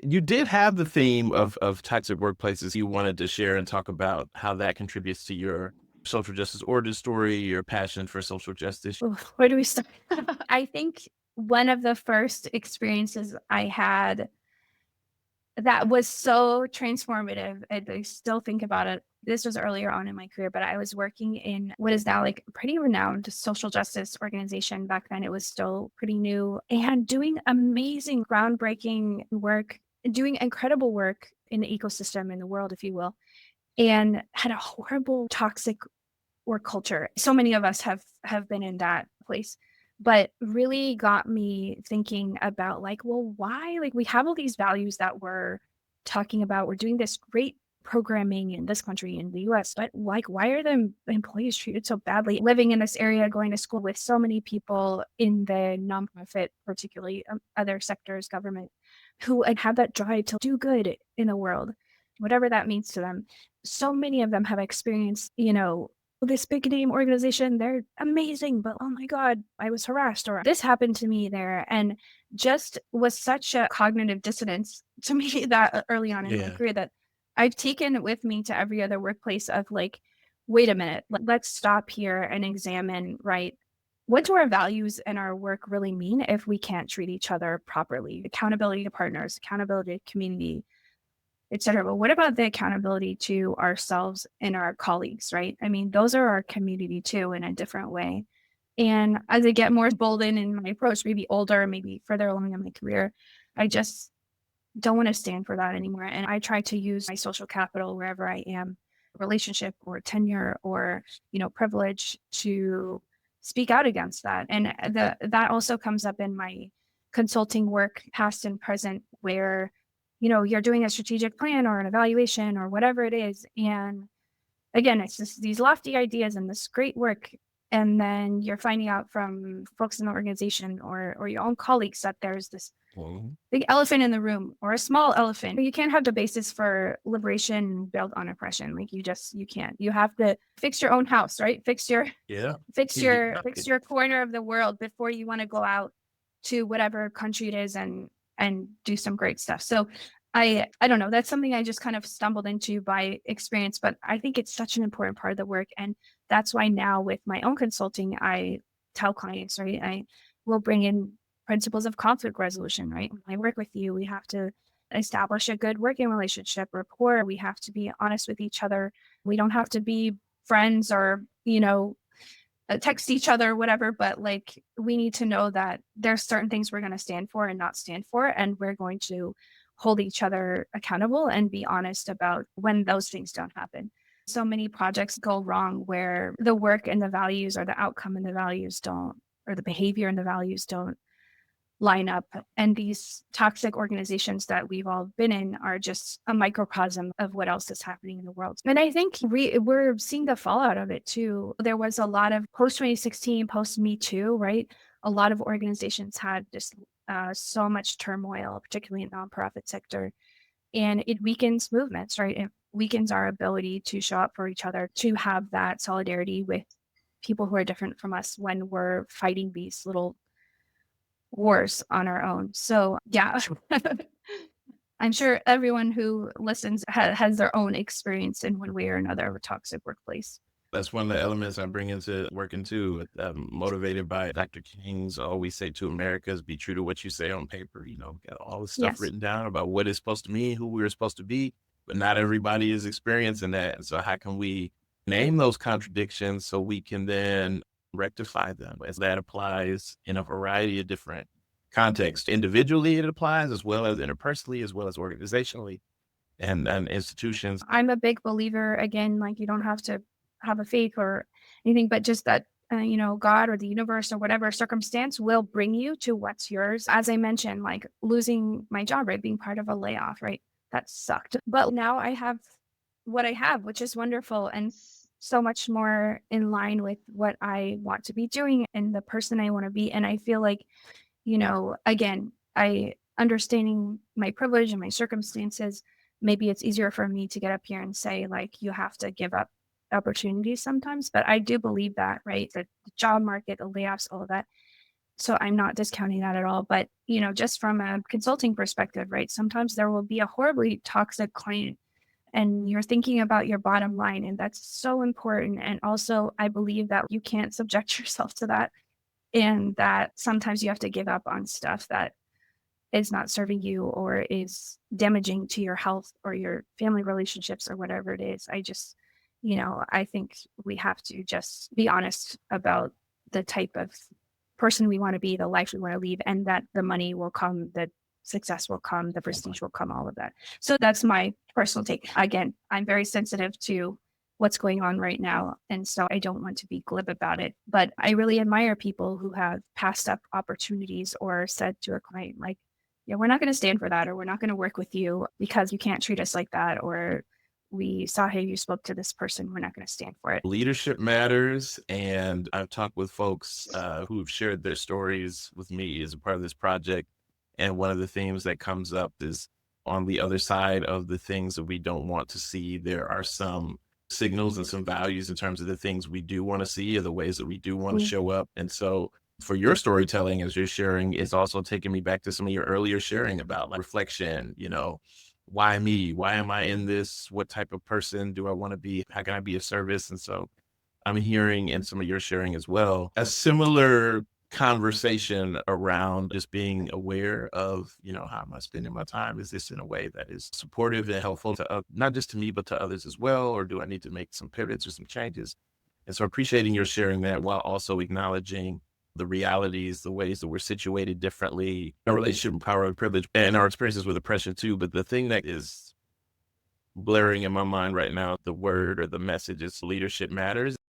You did have the theme of toxic workplaces you wanted to share and talk about how that contributes to your social justice origin story, your passion for social justice. Oof, where do we start? I think one of the first experiences I had that was so transformative, and I still think about it. This was earlier on in my career, but I was working in what is now like a pretty renowned social justice organization. Back then, it was still pretty new and doing amazing, groundbreaking work, doing incredible work in the ecosystem, in the world, if you will, and had a horrible, toxic work culture. So many of us have been in that place, but really got me thinking about like, well, why? Like we have all these values that we're talking about. We're doing this great programming in this country in the US, but like why are the employees treated so badly? Living in this area, going to school with so many people in the nonprofit, particularly other sectors, government, who have that drive to do good in the world, whatever that means to them. So many of them have experienced, this big name organization, they're amazing, but oh my God, I was harassed or this happened to me there. And just was such a cognitive dissonance to me that early on in my Yeah. career that I've taken with me to every other workplace of like, wait a minute, let's stop here and examine, right? What do our values and our work really mean if we can't treat each other properly? Accountability to partners, accountability to community, et cetera. But what about the accountability to ourselves and our colleagues, right? I mean, those are our community too in a different way. And as I get more bolden in my approach, maybe older, maybe further along in my career, I just don't want to stand for that anymore. And I try to use my social capital wherever I am, relationship or tenure or, privilege to speak out against that. And that also comes up in my consulting work, past and present, where, you're doing a strategic plan or an evaluation or whatever it is. And again, it's just these lofty ideas and this great work. And then you're finding out from folks in the organization or your own colleagues that there's this Mhm. big elephant in the room or a small elephant. You can't have the basis for liberation built on oppression. Like you can't. You have to fix your own house, right? Yeah. Fix Yeah. your fix your corner of the world before you want to go out to whatever country it is and do some great stuff. So I don't know. That's something I just kind of stumbled into by experience, but I think it's such an important part of the work. And that's why now with my own consulting, I tell clients, right, I will bring in principles of conflict resolution, right? When I work with you, we have to establish a good working relationship, rapport. We have to be honest with each other. We don't have to be friends or, text each other, whatever, but like we need to know that there's certain things we're going to stand for and not stand for. And we're going to hold each other accountable and be honest about when those things don't happen. So many projects go wrong where the work and the values or the outcome and the values don't, or the behavior and the values don't line up. And these toxic organizations that we've all been in are just a microcosm of what else is happening in the world. And I think we're seeing the fallout of it too. There was a lot of post 2016, post Me Too, right? A lot of organizations had just so much turmoil, particularly in the nonprofit sector. And it weakens movements, right? It weakens our ability to show up for each other, to have that solidarity with people who are different from us when we're fighting these little wars on our own. So, yeah, I'm sure everyone who listens has their own experience in one way or another of a toxic workplace. That's one of the elements I bring into working too. Motivated by Dr. King's always say to Americans, be true to what you say on paper. Got all this stuff Yes. written down about what it's supposed to mean, who we're supposed to be, but not everybody is experiencing that. And so how can we name those contradictions so we can then rectify them as that applies in a variety of different contexts. Individually, it applies as well as interpersonally, as well as organizationally and institutions. I'm a big believer, again, like you don't have to have a faith or anything, but just that, God or the universe or whatever circumstance will bring you to what's yours. As I mentioned, like losing my job, right? Being part of a layoff, right? That sucked. But now I have what I have, which is wonderful and so much more in line with what I want to be doing and the person I want to be. And I feel like, again, I understanding my privilege and my circumstances, maybe it's easier for me to get up here and say, like, you have to give up opportunities sometimes. But I do believe that, right? The job market, the layoffs, all of that So I'm not discounting that at all. But, just from a consulting perspective, right? Sometimes there will be a horribly toxic client and you're thinking about your bottom line. And that's so important. And also, I believe that you can't subject yourself to that. And that sometimes you have to give up on stuff that is not serving you or is damaging to your health or your family relationships or whatever it is. I think we have to just be honest about the type of person we want to be, the life we want to lead, and that the money will come, the success will come, the prestige will come, all of that. So that's my personal take. Again, I'm very sensitive to what's going on right now. And so I don't want to be glib about it. But I really admire people who have passed up opportunities or said to a client, like, yeah, we're not going to stand for that, or we're not going to work with you because you can't treat us like that, or we saw how you spoke to this person. We're not going to stand for it. Leadership matters. And I've talked with folks who've shared their stories with me as a part of this project. And one of the themes that comes up is on the other side of the things that we don't want to see, there are some signals and some values in terms of the things we do want to see or the ways that we do want to Mm. show up. And so for your storytelling, as you're sharing, it's also taking me back to some of your earlier sharing about like reflection, why me? Why am I in this? What type of person do I want to be? How can I be of service? And so I'm hearing in some of your sharing as well, a similar conversation around just being aware of, how am I spending my time? Is this in a way that is supportive and helpful to not just to me, but to others as well? Or do I need to make some pivots or some changes? And so appreciating your sharing that while also acknowledging the realities, the ways that we're situated differently, our relationship with power and privilege, and our experiences with oppression too. But the thing that is blaring in my mind right now, the word or the message is leadership matters.